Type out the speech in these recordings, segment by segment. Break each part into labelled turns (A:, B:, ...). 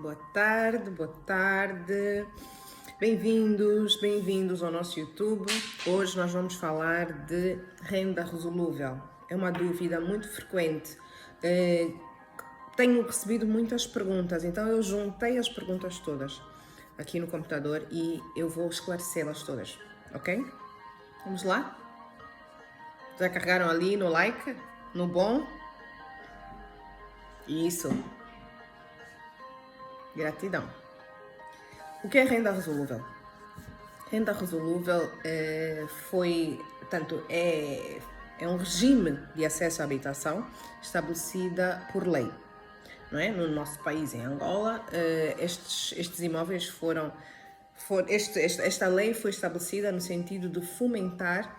A: Boa tarde, boa tarde. Bem-vindos ao nosso YouTube. Hoje nós vamos falar de renda resolúvel. É uma dúvida muito frequente. Tenho recebido muitas perguntas, então eu juntei as perguntas todas aqui no computador e eu vou esclarecê-las todas, ok? Vamos lá? Já carregaram ali no like? No bom? Isso. Gratidão. O que é renda resolúvel? Renda resolúvel é um regime de acesso à habitação estabelecida por lei. Não é? No nosso país, em Angola, estes imóveis esta lei foi estabelecida no sentido de fomentar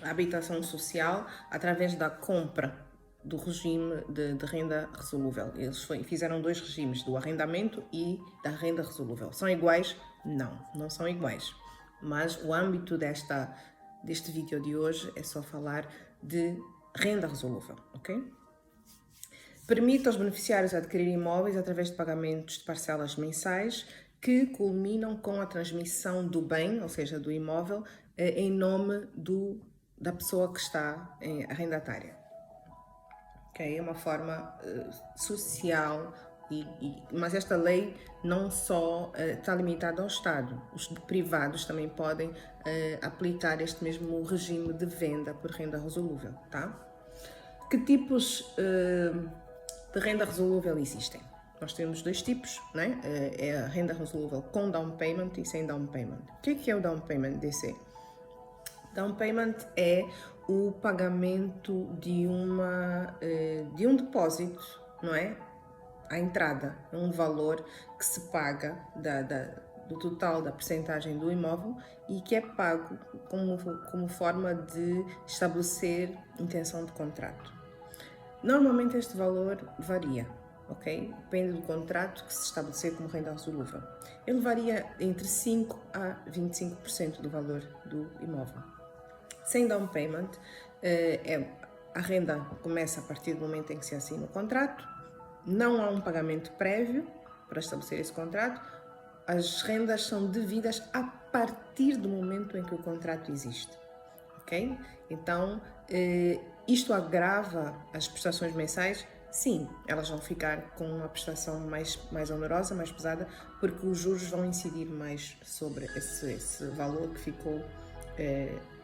A: a habitação social através da compra do regime de renda resolúvel. Eles fizeram dois regimes, do arrendamento e da renda resolúvel. São iguais? Não são iguais. Mas o âmbito deste vídeo de hoje é só falar de renda resolúvel, ok? Permite aos beneficiários adquirir imóveis através de pagamentos de parcelas mensais que culminam com a transmissão do bem, ou seja, do imóvel, em nome da pessoa que está arrendatária. Okay? É uma forma social, mas esta lei não só está limitada ao Estado. Os privados também podem aplicar este mesmo regime de venda por renda resolúvel, tá? Que tipos de renda resolúvel existem? Nós temos dois tipos, né? É a renda resolúvel com down payment e sem down payment. O que é o down payment, DC? Down payment é o pagamento de um depósito, não é? A entrada, um valor que se paga do total da percentagem do imóvel e que é pago como forma de estabelecer intenção de contrato. Normalmente este valor varia, ok? Depende do contrato que se estabelecer como renda resolúvel. Ele varia entre 5% a 25% do valor do imóvel. Sem down payment, a renda começa a partir do momento em que se assina o contrato, não há um pagamento prévio para estabelecer esse contrato, as rendas são devidas a partir do momento em que o contrato existe, ok? Então, isto agrava as prestações mensais? Sim, elas vão ficar com uma prestação mais onerosa, mais pesada, porque os juros vão incidir mais sobre esse valor que ficou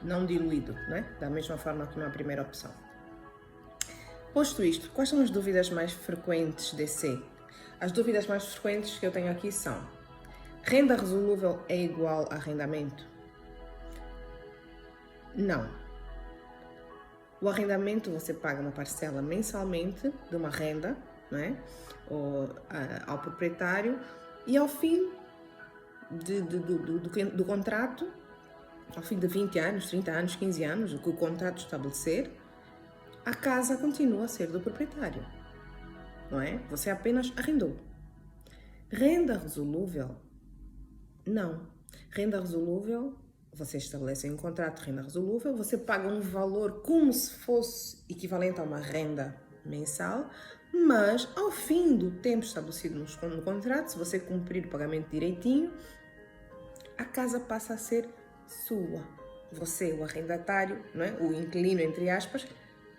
A: não diluído, né? Da mesma forma que na primeira opção. Posto isto, quais são as dúvidas mais frequentes DC? As dúvidas mais frequentes que eu tenho aqui são: renda resolúvel é igual a arrendamento? Não. O arrendamento você paga uma parcela mensalmente de uma renda, não é? Ao proprietário, e ao fim do contrato, ao fim de 20 anos, 30 anos, 15 anos, o que o contrato estabelecer, a casa continua a ser do proprietário, não é? Você apenas arrendou. Renda resolúvel? Não. Renda resolúvel, você estabelece um contrato de renda resolúvel, você paga um valor como se fosse equivalente a uma renda mensal, mas ao fim do tempo estabelecido no contrato, se você cumprir o pagamento direitinho, a casa passa a ser sua. Você, o arrendatário, não é? O inquilino, entre aspas,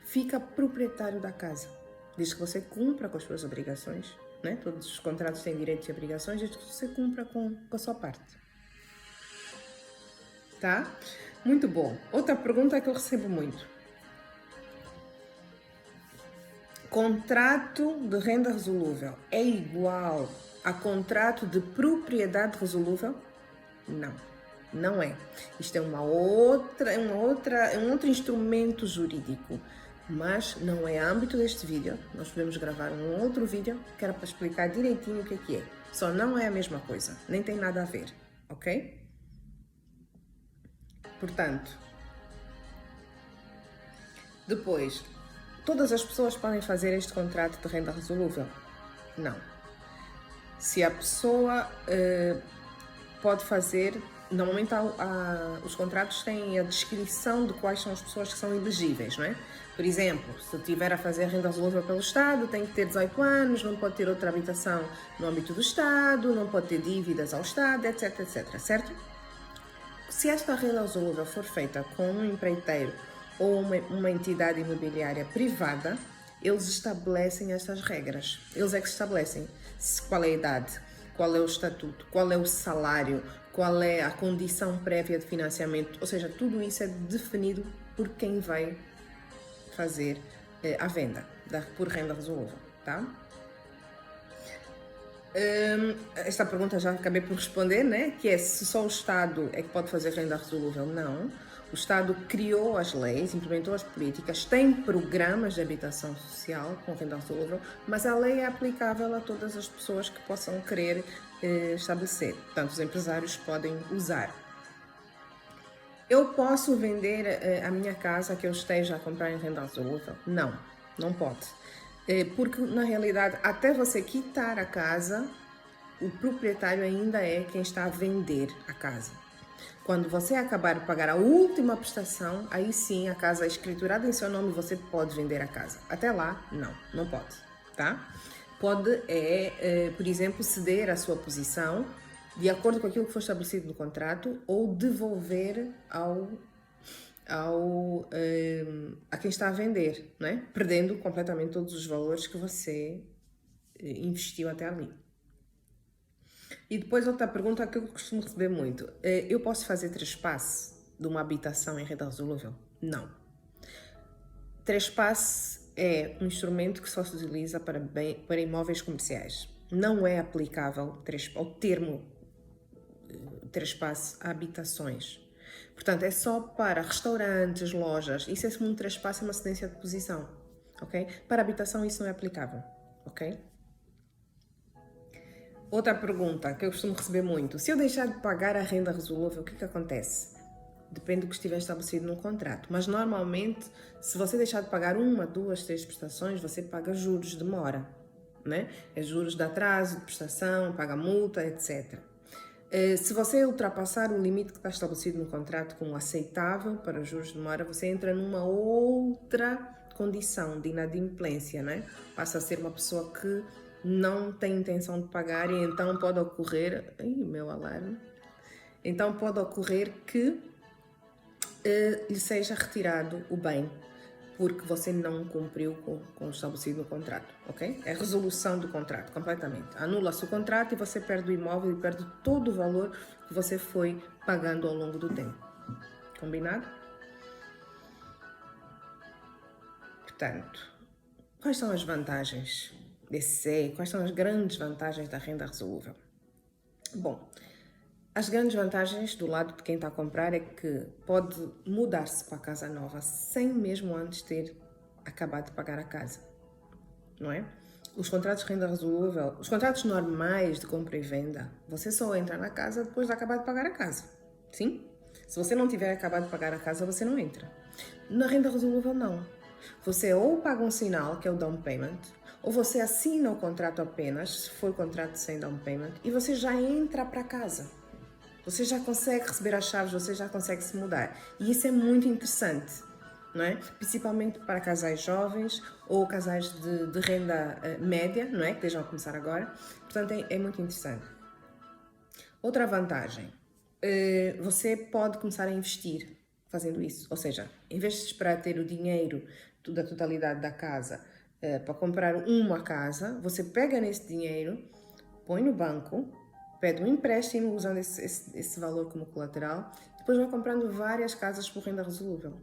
A: fica proprietário da casa. Desde que você cumpra com as suas obrigações, não é? Todos os contratos têm direitos e obrigações, desde que você cumpra com a sua parte. Tá? Muito bom. Outra pergunta que eu recebo muito. Contrato de renda resolúvel é igual a contrato de propriedade resolúvel? Não é. Isto é um outro instrumento jurídico, mas não é âmbito deste vídeo. Nós podemos gravar um outro vídeo que era para explicar direitinho o que é. Só não é a mesma coisa, nem tem nada a ver, ok? Portanto, depois, todas as pessoas podem fazer este contrato de renda resolúvel? Não. Se a pessoa pode fazer Normalmente os contratos têm a descrição de quais são as pessoas que são elegíveis, não é? Por exemplo, se eu estiver a fazer renda resolúvel pelo Estado, tem que ter 18 anos, não pode ter outra habitação no âmbito do Estado, não pode ter dívidas ao Estado, etc, etc, certo? Se esta renda resolúvel for feita com um empreiteiro ou uma entidade imobiliária privada, eles estabelecem estas regras. Eles é que estabelecem qual é a idade, qual é o estatuto, qual é o salário, qual é a condição prévia de financiamento. Ou seja, tudo isso é definido por quem vai fazer a venda por renda resolúvel, tá? Esta pergunta já acabei por responder, né? Que é se só o Estado é que pode fazer renda resolúvel. Não. O Estado criou as leis, implementou as políticas, tem programas de habitação social com renda resolúvel, mas a lei é aplicável a todas as pessoas que possam querer estabelecer. Portanto, os empresários podem usar. Eu posso vender a minha casa que eu esteja a comprar em renda resolúvel? Não, não pode. Porque, na realidade, até você quitar a casa, o proprietário ainda é quem está a vender a casa. Quando você acabar de pagar a última prestação, aí sim a casa é escriturada em seu nome e você pode vender a casa. Até lá, não, não pode, tá? Pode, por exemplo, ceder a sua posição de acordo com aquilo que foi estabelecido no contrato ou devolver a quem está a vender, né? Perdendo completamente todos os valores que você investiu até ali. E depois outra pergunta que eu costumo receber muito. Eu posso fazer trespasse de uma habitação em renda resolúvel? Não. Trespasse é um instrumento que só se utiliza para imóveis comerciais. Não é aplicável ao termo trespasse a habitações. Portanto, é só para restaurantes, lojas. Isso é um trespasse, uma cedência de posição, ok? Para habitação isso não é aplicável, ok? Outra pergunta que eu costumo receber muito. Se eu deixar de pagar a renda resolúvel, o que acontece? Depende do que estiver estabelecido no contrato. Mas normalmente, se você deixar de pagar 1, 2, 3 prestações, você paga juros de mora, né? É juros de atraso, de prestação, paga multa, etc. Se você ultrapassar o limite que está estabelecido no contrato como aceitável para juros de mora, você entra numa outra condição de inadimplência, né? Passa a ser uma pessoa que não tem intenção de pagar e então pode ocorrer... Ai, meu alarme! Então pode ocorrer que lhe seja retirado o bem porque você não cumpriu com o estabelecido no contrato, ok? É a resolução do contrato, completamente. Anula-se o contrato e você perde o imóvel e perde todo o valor que você foi pagando ao longo do tempo. Combinado? Portanto, quais são as vantagens desse SEI? Quais são as grandes vantagens da renda resolúvel? Bom, as grandes vantagens do lado de quem está a comprar é que pode mudar-se para a casa nova sem mesmo antes ter acabado de pagar a casa, não é? Os contratos de renda resolúvel, os contratos normais de compra e venda, você só entra na casa depois de acabar de pagar a casa, sim? Se você não tiver acabado de pagar a casa, você não entra. Na renda resolúvel, não. Você ou paga um sinal, que é o down payment, ou você assina o contrato apenas, se for contrato sem down payment, e você já entra para casa. Você já consegue receber as chaves, você já consegue se mudar. E isso é muito interessante, não é? Principalmente para casais jovens ou casais de renda média, não é? Que estejam a começar agora. Portanto, é muito interessante. Outra vantagem, você pode começar a investir fazendo isso. Ou seja, em vez de esperar ter o dinheiro da totalidade da casa para comprar uma casa, você pega nesse dinheiro, põe no banco, pede um empréstimo usando esse valor como colateral, depois vai comprando várias casas por renda resolúvel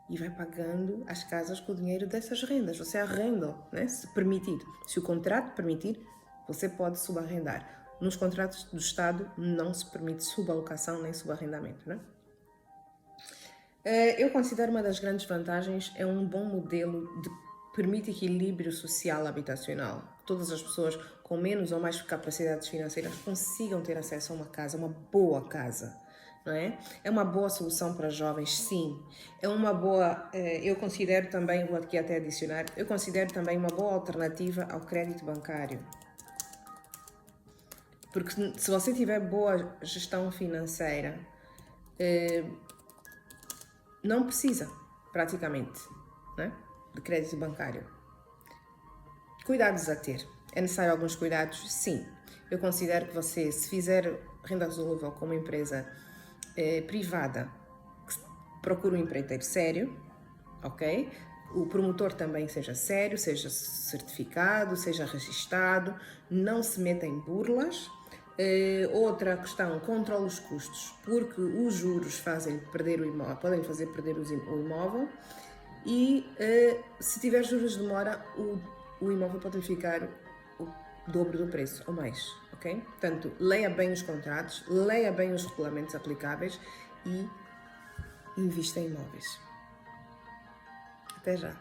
A: e vai pagando as casas com o dinheiro dessas rendas. Você arrenda, né? Se permitir. Se o contrato permitir, você pode subarrendar. Nos contratos do Estado não se permite subalocação nem subarrendamento, né? Eu considero uma das grandes vantagens é um bom modelo de permite equilíbrio social habitacional. Todas as pessoas com menos ou mais capacidades financeiras consigam ter acesso a uma casa, uma boa casa, não é? É uma boa solução para jovens, sim. É uma boa, eu considero também, vou aqui até adicionar, eu considero também uma boa alternativa ao crédito bancário. Porque se você tiver boa gestão financeira, não precisa, praticamente, né, de crédito bancário. Cuidados a ter. É necessário alguns cuidados? Sim. Eu considero que você, se fizer renda resolúvel com uma empresa privada, procure um empreiteiro sério, ok? O promotor também seja sério, seja certificado, seja registado, não se meta em burlas. Outra questão, controle os custos, porque os juros fazem perder o imóvel, podem fazer perder o imóvel e se tiver juros de demora, o imóvel pode ficar o dobro do preço ou mais, ok? Portanto, leia bem os contratos, leia bem os regulamentos aplicáveis e invista em imóveis. Até já!